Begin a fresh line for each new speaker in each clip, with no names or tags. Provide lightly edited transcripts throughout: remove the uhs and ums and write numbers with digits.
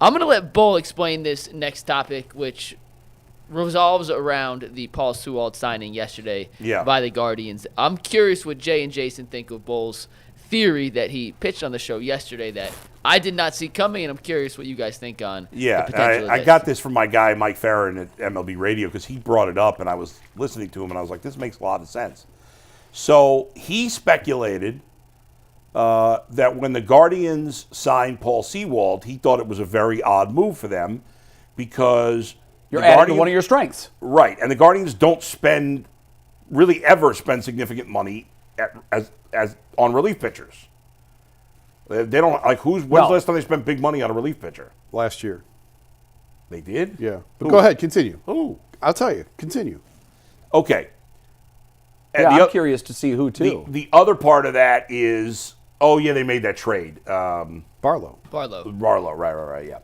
I'm going to let Bull explain this next topic, which revolves around the Paul Sewald signing yesterday by the Guardians. I'm curious what Jay and Jason think of Bull's theory that he pitched on the show yesterday that I did not see coming, and I'm curious what you guys think on the potential of
I
this.
got this from my guy, Mike Herrin at MLB Radio, because he brought it up, and I was listening to him, and I was like, this makes a lot of sense. So he speculated that when the Guardians signed Paul Sewald, he thought it was a very odd move for them because
you're adding to one of your strengths.
Right, and the Guardians don't really ever spend significant money as on relief pitchers. They don't when's the last time they spent big money on a relief pitcher?
Last year.
They did?
Yeah. But go ahead, continue.
Who?
I'll tell you. Continue.
Okay.
And I'm curious to see who too.
The other part of that is, they made that trade.
Barlow,
right, yeah.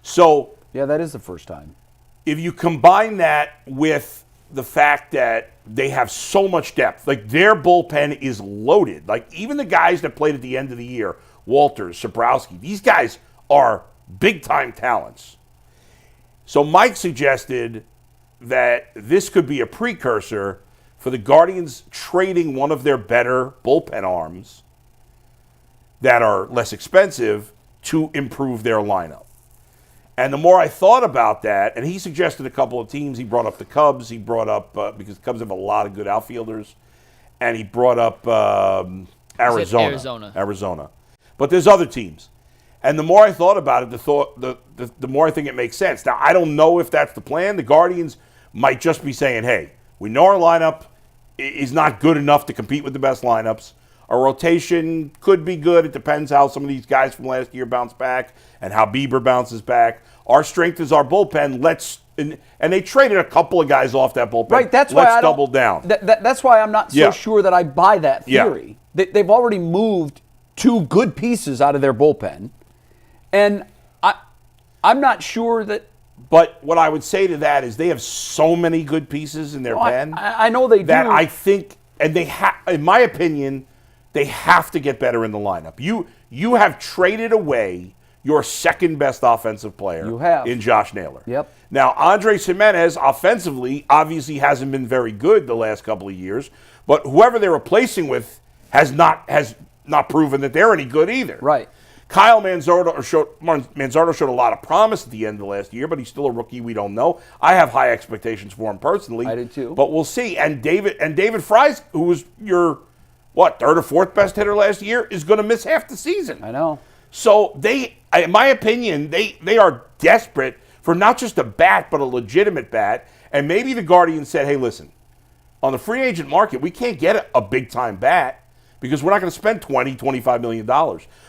So
that is the first time.
If you combine that with the fact that they have so much depth, like their bullpen is loaded. Like even the guys that played at the end of the year, Walters, Sabrowski, these guys are big-time talents. So Mike suggested that this could be a precursor for the Guardians trading one of their better bullpen arms that are less expensive to improve their lineup. And the more I thought about that, and he suggested a couple of teams. He brought up the Cubs. He brought up, because the Cubs have a lot of good outfilders. And he brought up Arizona. But there's other teams. And the more I thought about it, the more I think it makes sense. Now, I don't know if that's the plan. The Guardians might just be saying, hey, we know our lineup is not good enough to compete with the best lineups. Our rotation could be good. It depends how some of these guys from last year bounce back and how Bieber bounces back. Our strength is our bullpen. And they traded a couple of guys off that bullpen.
Right, that's
Let's
why
double down.
That's why I'm not so sure that I buy that theory. Yeah. They've already moved two good pieces out of their bullpen. And I'm not sure that.
But what I would say to that is they have so many good pieces in their pen.
I know they do.
That I think, and in my opinion, they have to get better in the lineup. You have traded away your second best offensive player in Josh Naylor.
Yep.
Now, Andres Jimenez offensively obviously hasn't been very good the last couple of years, but whoever they're replacing with has not proven that they're any good either.
Right.
Kyle Manzardo showed a lot of promise at the end of last year, but he's still a rookie. We don't know. I have high expectations for him personally.
I do too.
But we'll see. And David Fry, who was your third or fourth best hitter last year, is going to miss half the season.
I know.
So in my opinion, they are desperate for not just a bat, but a legitimate bat. And maybe the Guardians said, hey, listen, on the free agent market, we can't get a big-time bat because we're not going to spend $20, $25 million.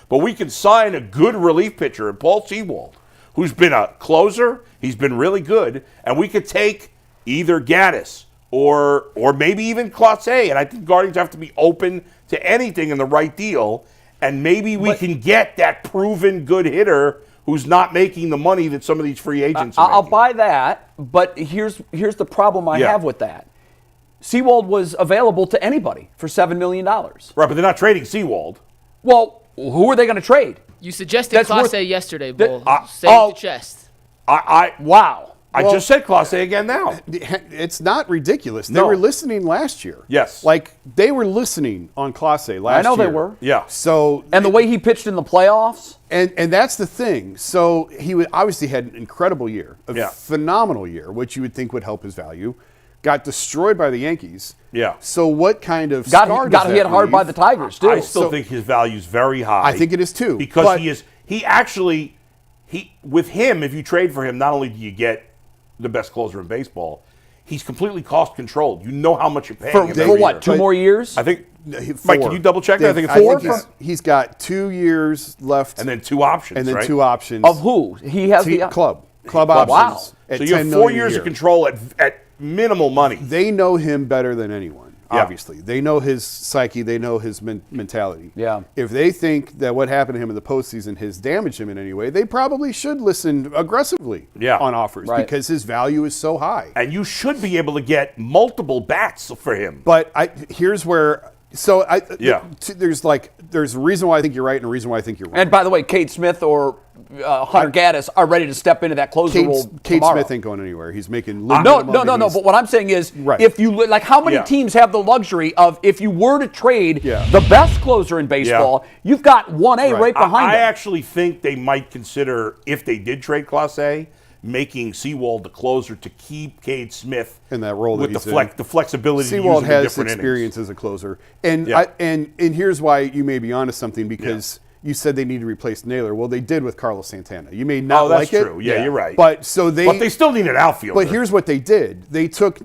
But we can sign a good relief pitcher in Paul Sewald, who's been a closer. He's been really good. And we could take either Gaddis or maybe even Clase. And I think Guardians have to be open to anything in the right deal. And maybe we can get that proven good hitter who's not making the money that some of these free agents are
I'll
making.
buy that, but here's the problem I have with that. Sewald was available to anybody for $7 million. Right,
but they're not trading Sewald.
Well, who are they going to trade?
You suggested Clase yesterday, Bull. Save the chest.
Wow.
I just said Clase again now.
It's not ridiculous. They were listening last year.
Yes.
Like, they were listening on Clase last year.
I know they were.
Yeah.
So,
and the way he pitched in the playoffs.
And that's the thing. So he obviously had an incredible year, phenomenal year, which you would think would help his value. Got destroyed by the Yankees.
Yeah.
So what kind of
got hit hard by the Tigers too?
I still think his value is very high.
I think it is too.
Because with him, if you trade for him, not only do you get the best closer in baseball, he's completely cost controlled. You know how much you're paying him
for what? 2 more years?
I think.
4.
Mike, can you double check that? I think it's 4.
He's got 2 years left,
and then 2 options.
And then
right?
2 options
of who? He has the
club options.
Wow.
So you have 4 years of control at minimal money.
They know him better than anyone. Obviously, they know his psyche. They know his mentality.
Yeah.
If they think that what happened to him in the postseason has damaged him in any way, they probably should listen aggressively on offers because his value is so high.
And you should be able to get multiple bats for him.
But here's where. There's a reason why I think you're right and a reason why I think you're wrong.
And by the way, Cade Smith or Hunter Gaddis are ready to step into that closer role
Cade
tomorrow.
Smith ain't going anywhere. He's making
No. But what I'm saying is, if you like, how many teams have the luxury of if you were to trade the best closer in baseball, you've got 1A right behind him.
I actually think they might consider, if they did trade Clase, making Sewald the closer to keep Cade Smith
in that role
with
that
the flexibility.
Sewald
to use
has experience
innings.
as a closer, and and here's why you may be onto something, because you said they need to replace Naylor. Well, they did with Carlos Santana. You may not like it.
That's true. Yeah, you're right.
But
they still need an outfielder.
But here's what they did. They took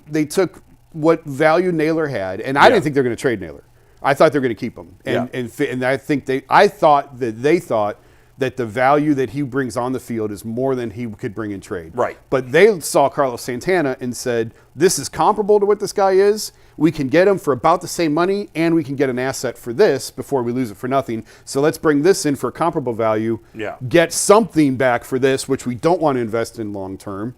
what value Naylor had, and I didn't think they were going to trade Naylor. I thought they were going to keep him, and I thought they thought that the value that he brings on the field is more than he could bring in trade.
Right.
But they saw Carlos Santana and said, this is comparable to what this guy is. We can get him for about the same money, and we can get an asset for this before we lose it for nothing. So let's bring this in for a comparable value, get something back for this, which we don't want to invest in long term.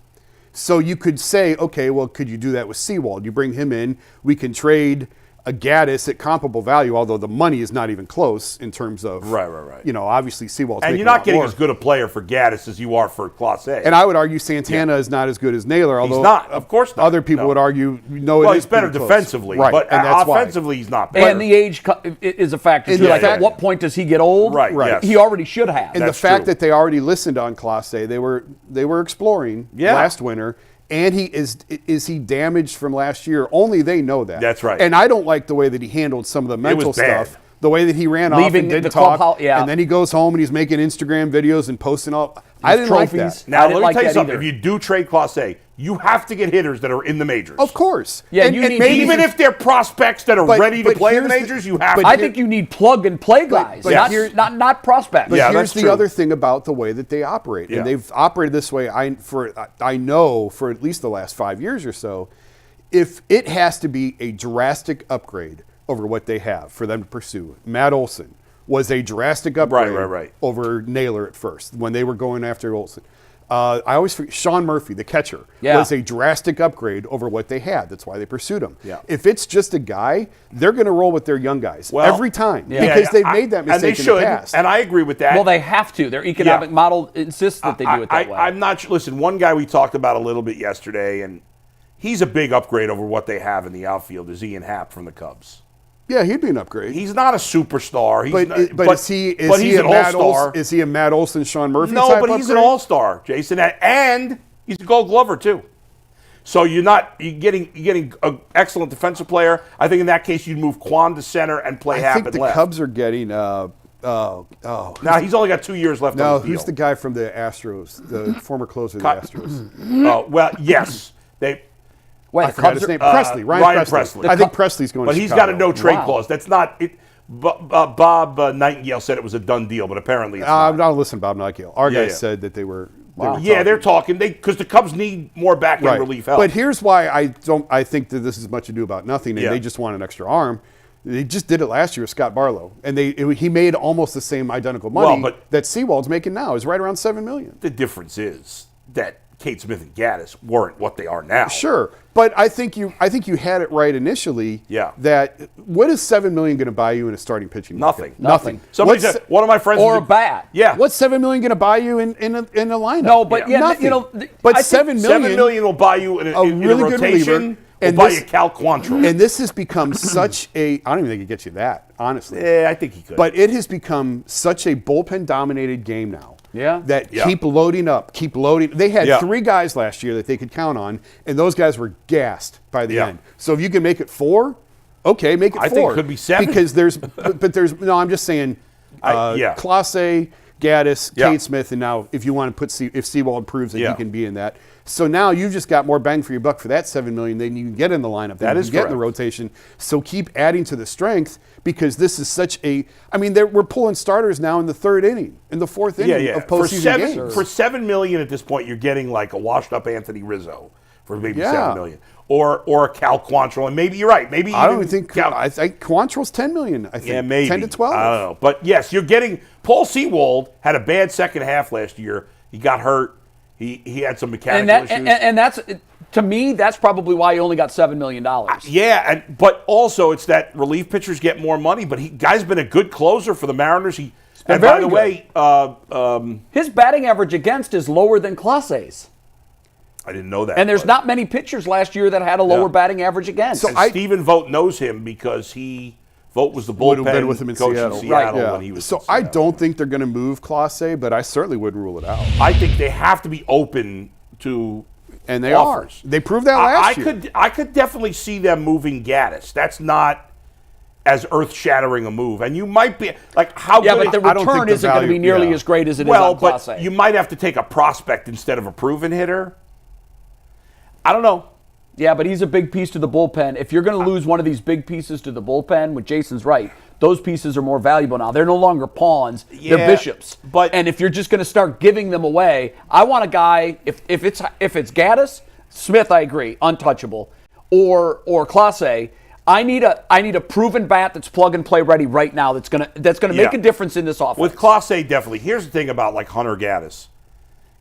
So you could say, okay, well, could you do that with Sewald? You bring him in, we can trade a Gaddis at comparable value, although the money is not even close in terms of,
right.
You know, obviously Sewald's
and
making
you're not getting
more.
as good a player for Gaddis as you are for Clase.
And I would argue Santana is not as good as Naylor, although
he's not, of course not.
Other people would argue, no,
well,
it is
he's better
pretty
defensively,
close.
but
and that's
offensively
why.
he's not better.
And the age is a factor too. At what point does he get old?
Right. Yes.
He already should have.
And
that's
the fact
true.
that they already listened on Clase, they were exploring last winter. And is he damaged from last year? Only they know that.
That's right.
And I don't like the way that he handled some of the mental stuff. The way that he ran off and didn't talk. And then he goes home and he's making Instagram videos and posting all. I didn't like that.
Now, let me tell you something. If you do trade Clase, you have to get hitters that are in the majors.
Of course.
Yeah,
and
even if they're prospects that are ready to play in the majors, you have to.
I think you need plug-and-play guys, not prospects.
But here's the other thing about the way that they operate. And they've operated this way, I know, for at least the last 5 years or so. If it has to be a drastic upgrade over what they have for them to pursue. Matt Olson was a drastic upgrade over Naylor at first when they were going after Olson. I always forget, Sean Murphy, the catcher, was a drastic upgrade over what they had. That's why they pursued him. If it's just a guy, they're going to roll with their young guys every time because they've made that mistake in the past.
And I agree with that.
Well, they have to. Their economic model insists that they do it that way.
I'm not sure. Listen, one guy we talked about a little bit yesterday, and he's a big upgrade over what they have in the outfield, is Ian Happ from the Cubs.
Yeah, he'd be an upgrade.
He's not a superstar.
But is he an all-star? Is he a Matt Olson, Sean Murphy type
but he's an all-star, Jason, and he's a Gold Glover too. So you're getting an excellent defensive player. I think in that case you'd move Quan to center and play Happ at left.
I think the Cubs are getting.
Now he's only got 2 years left.
No,
on his deal.
who's the guy from the Astros, the former closer of the Astros?
Oh well, yes, they.
I forgot his name. Presley. Ryan Presley. I think Presley's going to Chicago.
But he's got a no-trade clause. That's not it. Bob Nightingale said it was a done deal, but apparently it's not.
I'm not listening to Bob Nightingale. Our guys said that they were.
They're talking. Because the Cubs need more back-end relief help.
But here's why I think that this is much ado about nothing, and they just want an extra arm. They just did it last year with Scott Barlow, and he made almost the same identical money that Sewald's making now. Is right around $7 million.
The difference is that Cade Smith and Gaddis weren't what they are now.
Sure, but I think you had it right initially.
Yeah.
That what is $7 million going to buy you in a starting pitching market?
Nothing. Somebody said, one of my friends
or a bat.
Yeah.
What's $7 million going to buy you in a lineup?
No, but
nothing. But $7 million
will buy you in a
really good
rotation.
reliever.
And buy you Cal Quantrill.
And this has become such a. I don't even think it gets you that, honestly.
Yeah, I think he could.
But it has become such a bullpen-dominated game now.
Yeah.
That keep loading up, keep loading. They had 3 guys last year that they could count on, and those guys were gassed by the end. So if you can make it 4, okay, make it 4.
I think it could be 7.
Because I'm just saying, Clase, Gaddis, Cade Smith, and now if you want to put if Sewald proves that he can be in that. So now you've just got more bang for your buck for that $7 million than you can get in the lineup.
That is
get in the rotation. So keep adding to the strength because this is such a. I mean, we're pulling starters now in the 3rd inning, in the 4th inning of postseason games.
For $7 million at this point, you're getting like a washed-up Anthony Rizzo for maybe $7 million, or a Cal Quantrill, and maybe you're right. Maybe
I don't even think I think Quantrill's $10 million. I think
maybe
10 to 12.
I don't know, but yes, you're getting. Paul Sewald had a bad second half last year. He got hurt. He had some mechanical issues.
And that's, to me, that's probably why he only got $7 million.
But also it's that relief pitchers get more money. But guy's been a good closer for the Mariners. And by the way,
his batting average against is lower than Clase's.
I didn't know that.
And there's not many pitchers last year that had a lower batting average against.
So Stephen Vogt knows him because Vogt was the bullpen
with him in
coach
Seattle.
in Seattle when he was.
So I don't think they're going to move Clase, but I certainly wouldn't rule it out.
I think they have to be open to
and they
offers.
They proved that last year.
I could definitely see them moving Gaddis. That's not as earth-shattering a move, and you might be like how.
Yeah, but the return isn't going to be nearly as great as it is on Clase.
But you might have to take a prospect instead of a proven hitter. I don't know.
Yeah, but he's a big piece to the bullpen. If you're going to lose one of these big pieces to the bullpen, when Jason's right, those pieces are more valuable now. They're no longer pawns; they're bishops.
And
if you're just going to start giving them away, I want a guy. If it's Gaddis, Smith, I agree, untouchable, or Clase. I need a proven bat that's plug and play ready right now. That's gonna make a difference in this offense.
With Clase, definitely. Here's the thing about like Hunter Gaddis.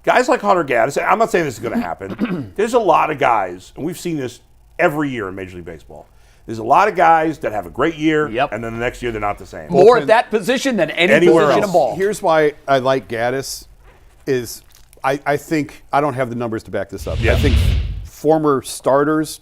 Guys like Hunter Gaddis, I'm not saying this is going to happen. There's a lot of guys, and we've seen this every year in Major League Baseball. There's a lot of guys that have a great year, and then the next year they're not the same.
More at that position than anywhere position in ball.
Here's why I like Gaddis is I think, I don't have the numbers to back this up.
Yeah.
I think former starters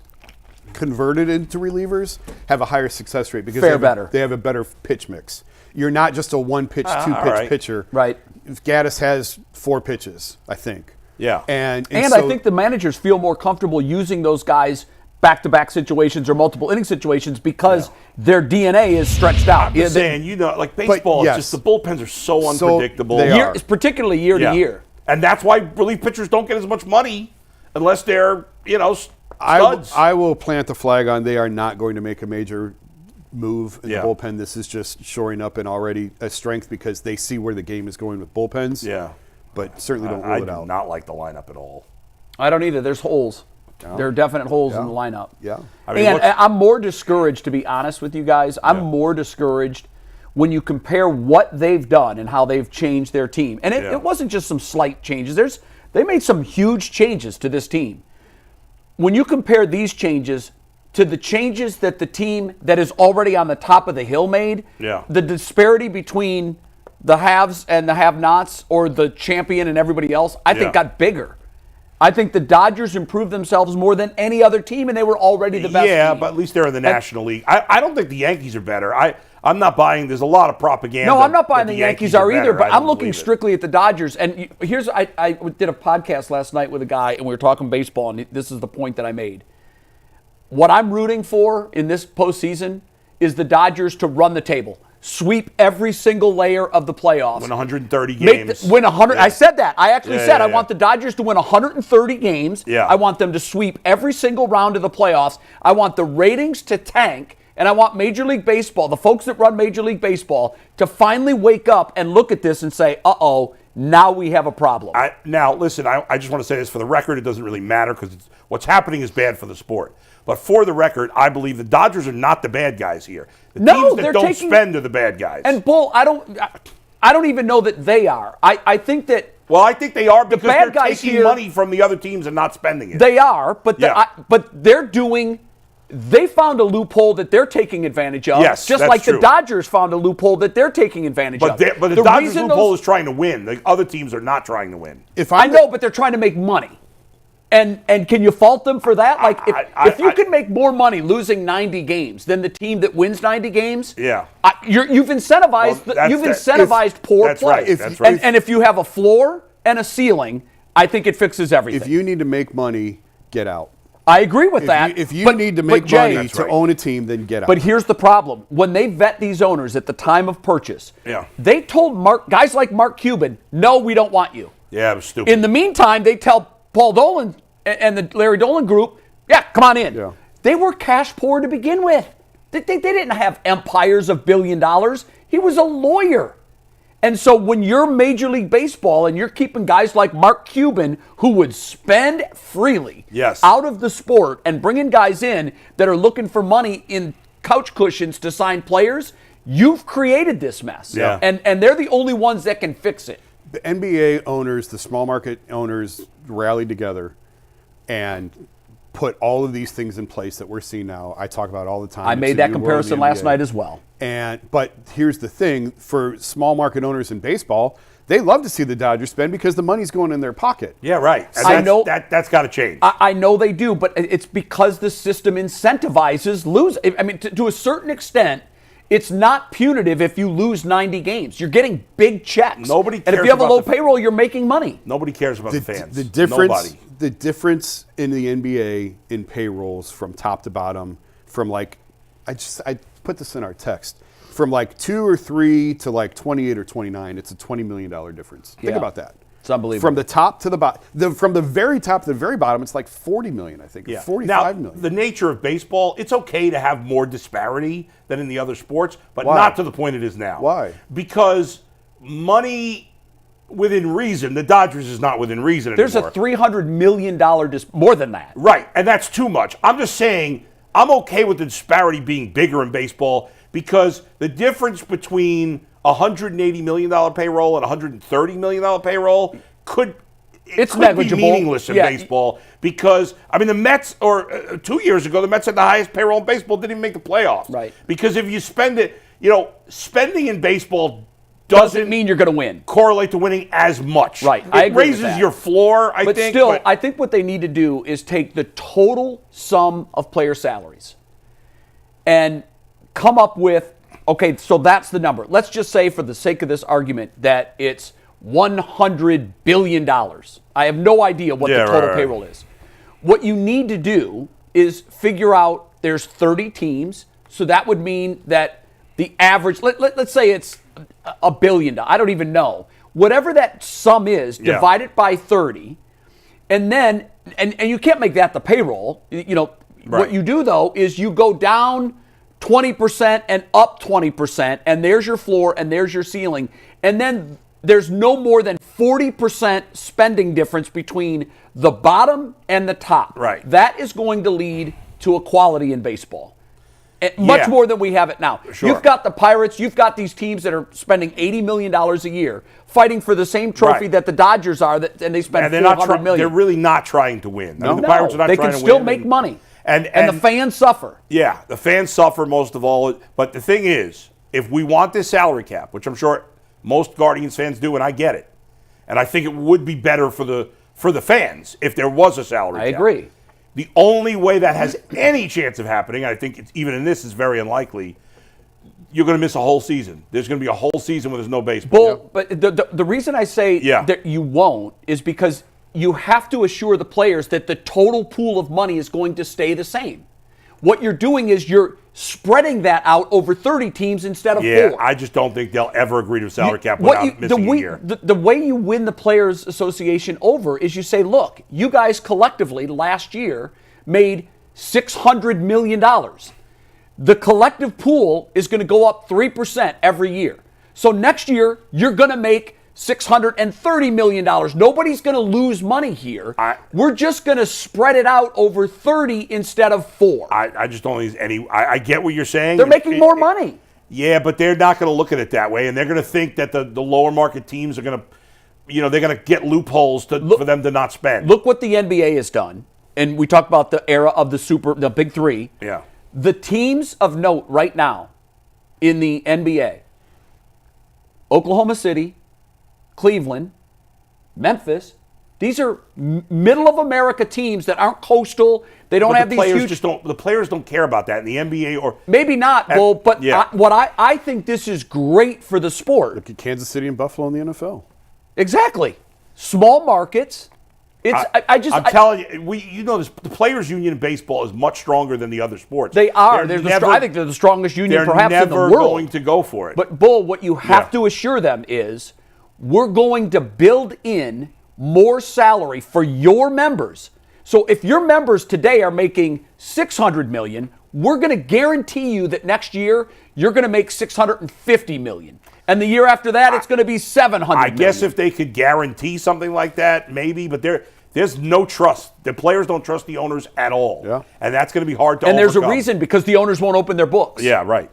converted into relievers have a higher success rate because they have a better pitch mix. You're not just a one-pitch, two-pitch pitcher.
Right.
Gaddis has 4 pitches, I think.
Yeah.
And so, I think the managers feel more comfortable using those guys back-to-back situations or multiple inning situations because their DNA is stretched out.
I'm just saying, like baseball, it's just the bullpens are so unpredictable.
Particularly year to year.
And that's why relief pitchers don't get as much money unless they're, studs.
I will plant the flag on they are not going to make a major move in the bullpen. This is just shoring up an already a strength because they see where the game is going with bullpens.
Yeah.
But certainly don't rule it out.
I do not like the lineup at all.
I don't either. There's holes. Yeah. There are definite holes in the lineup.
Yeah.
I'm more discouraged, to be honest with you guys. I'm more discouraged when you compare what they've done and how they've changed their team. And it wasn't just some slight changes. They made some huge changes to this team. When you compare these changes to the changes that the team that is already on the top of the hill made, the disparity between the haves and the have-nots or the champion and everybody else, I think got bigger. I think the Dodgers improved themselves more than any other team, and they were already the best team.
But at least they're in the National League. I don't think the Yankees are better. I'm not buying. There's a lot of propaganda.
No, I'm not buying the Yankees are either, but I'm looking strictly at the Dodgers. And here's, I did a podcast last night with a guy, and we were talking baseball, and this is the point that I made. What I'm rooting for in this postseason is the Dodgers to run the table. Sweep every single layer of the playoffs.
Win 130 games.
Win 100. I said that. I actually said I want the Dodgers to win 130 games.
Yeah.
I want them to sweep every single round of the playoffs. I want the ratings to tank. And I want Major League Baseball, the folks that run Major League Baseball, to finally wake up and look at this and say, uh-oh, now we have a problem.
Now, listen, I just want to say this for the record. It doesn't really matter because what's happening is bad for the sport. But for the record, I believe the Dodgers are not the bad guys here. The teams that don't spend are the bad guys.
And Bull, I don't even know that they are. I think that.
Well, I think they are because they're taking money from the other teams and not spending it.
They are, but they're doing. They found a loophole that they're taking advantage of.
Yes,
just like the Dodgers found a loophole that they're taking advantage of.
But the Dodgers loophole is trying to win. The other teams are not trying to win.
I know, but they're trying to make money. And can you fault them for that? Like, if you can make more money losing 90 games than the team that wins 90 games, you've incentivized poor play.
Right, that's right.
And if you have a floor and a ceiling, I think it fixes everything.
If you need to make money, get out.
I agree with that.
If you need to make money to own a team, then get out.
But here's the problem. When they vet these owners at the time of purchase, they told guys like Mark Cuban, no, we don't want you.
Yeah, it was stupid.
In the meantime, they tell Paul Dolan and the Larry Dolan group, come on in.
Yeah.
They were cash poor to begin with. They didn't have empires of $1 billion. He was a lawyer. And so when you're Major League Baseball and you're keeping guys like Mark Cuban who would spend freely out of the sport and bringing guys in that are looking for money in couch cushions to sign players, you've created this mess.
Yeah.
And they're the only ones that can fix it.
The NBA owners, the small market owners rallied together and put all of these things in place that we're seeing now. I talk about all the time.
I made that comparison last night as well.
But here's the thing: for small market owners in baseball, they love to see the Dodgers spend because the money's going in their pocket.
Yeah, right. And
I know
that's got to change.
I know they do, but it's because the system incentivizes losing. I mean, to a certain extent, it's not punitive if you lose 90 games. You're getting big checks.
Nobody cares.
And if you have a low payroll, you're making money.
Nobody cares about the fans.
The difference,
Nobody.
The difference in the NBA in payrolls from top to bottom, from like, I put this in our text, from like 2 or 3 to like 28 or 29, it's a $20 million difference. Think about that.
It's unbelievable.
From the top to the bottom, from the very top to the very bottom, it's like 40 million, I think. Yeah. 45 million.
The nature of baseball, it's okay to have more disparity than in the other sports, but
Why?
not to the point it is now.
Why?
Because money within reason, the Dodgers is not within reason
There's
anymore.
a $300 million more than that.
Right, and that's too much. I'm just saying I'm okay with the disparity being bigger in baseball because the difference between $180 million payroll and $130 million payroll could
negligible.
be meaningless in baseball because, I mean, the Mets, 2 years ago, the Mets had the highest payroll in baseball, didn't even make the playoffs.
Right.
Because if you spend it, spending in baseball
doesn't mean you're going to win.
Correlate to winning as much.
Right.
It raises your floor, I think.
Still, I think what they need to do is take the total sum of player salaries and come up with, okay, so that's the number. Let's just say, for the sake of this argument, that it's $100 billion. I have no idea what the total payroll is. What you need to do is figure out there's 30 teams, so that would mean that the average, let's say it's $1 billion. I don't even know. Whatever that sum is, divide it by 30, and then, and you can't make that the payroll. What you do, though, is you go down 20% and up 20%, and there's your floor and there's your ceiling. And then there's no more than 40% spending difference between the bottom and the top.
Right.
That is going to lead to equality in baseball. Much more than we have it now.
Sure.
You've got the Pirates, you've got these teams that are spending $80 million a year fighting for the same trophy that the Dodgers are, and they spend $400 million.
They're really not trying to win.
No,
the Pirates are not
they
trying
can
to
still
win.
make money.
And
the fans suffer.
Yeah, the fans suffer most of all. But the thing is, if we want this salary cap, which I'm sure most Guardians fans do, and I get it, and I think it would be better for the fans if there was a salary cap.
I agree.
The only way that has any chance of happening, I think even in this is very unlikely, you're going to miss a whole season. There's going to be a whole season where there's no baseball.
But the reason I say that you won't is because you have to assure the players that the total pool of money is going to stay the same. What you're doing is you're spreading that out over 30 teams instead of 4.
Yeah, I just don't think they'll ever agree to a salary cap without missing a year.
The way you win the Players Association over is you say, look, you guys collectively last year made $600 million. The collective pool is going to go up 3% every year. So next year, you're going to make $630 million. Nobody's going to lose money here. We're just going to spread it out over 30 instead of 4.
I just don't think there's any. I get what you're saying.
They're making more money.
Yeah, but they're not going to look at it that way, and they're going to think that the lower market teams are going to, they're going to get loopholes for them to not spend.
Look what the NBA has done, and we talk about the era of the Big Three.
Yeah.
The teams of note right now in the NBA: Oklahoma City, Cleveland, Memphis. These are middle of America teams that aren't coastal. They don't have these huge.
The players don't care about that in the NBA or
maybe not. But I think this is great for the sport.
Look at Kansas City and Buffalo in the NFL.
Exactly, small markets. I'm
telling you, the players' union in baseball is much stronger than the other sports.
They are. I think they're the strongest union perhaps in the world.
They're never going to go for it.
But Bull, what you have to assure them is, we're going to build in more salary for your members. So if your members today are making $600 million, we're going to guarantee you that next year you're going to make $650 million. And the year after that, it's going to be $700 million.
I guess if they could guarantee something like that, maybe, but there's no trust. The players don't trust the owners at all.
Yeah.
And that's going to be hard to
overcome. And there's a
overcome.
reason, because the owners won't open their books.
Yeah, right.